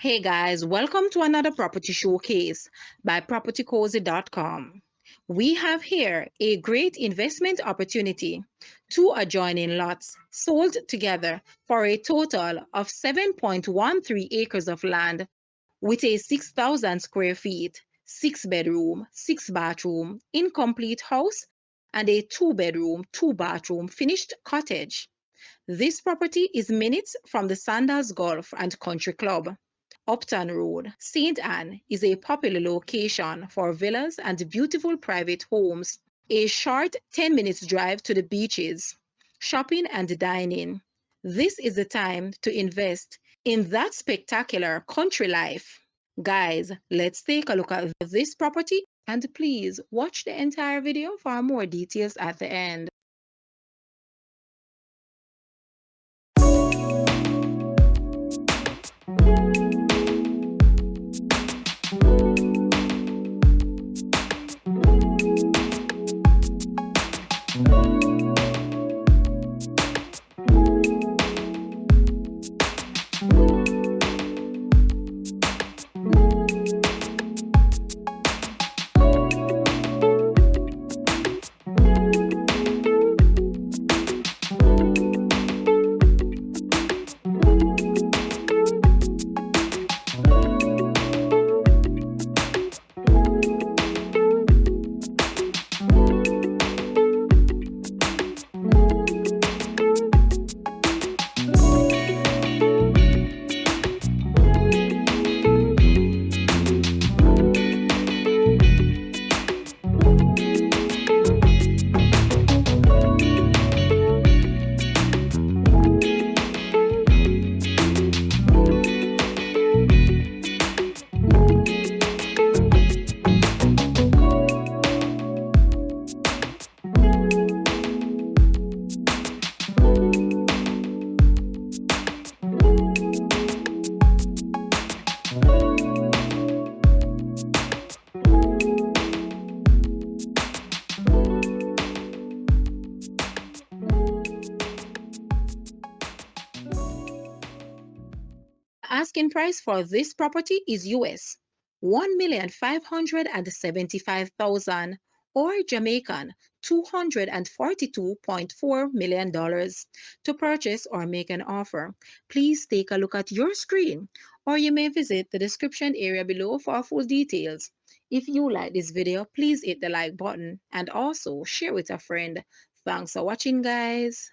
Hey guys, welcome to another property showcase by propertycozy.com. We have here a great investment opportunity. Two adjoining lots sold together for a total of 7.13 acres of land with a 6,000 square feet, 6 bedroom, 6 bathroom, incomplete house, and a 2 bedroom, 2 bathroom finished cottage. This property is minutes from the Sandals Golf and Country Club. Upton Rd, St. Anne is a popular location for villas and beautiful private homes. A short 10 minutes drive to the beaches, shopping and dining. This is the time to invest in that spectacular country life. Guys, let's take a look at this property and please watch the entire video for more details at the end. Asking price for this property is US 1,575,000 or Jamaican $242.4 million. To purchase or make an offer, please take a look at your screen or you may visit the description area below for full details. If you like this video, please hit the like button and also share with a friend. Thanks for watching, guys.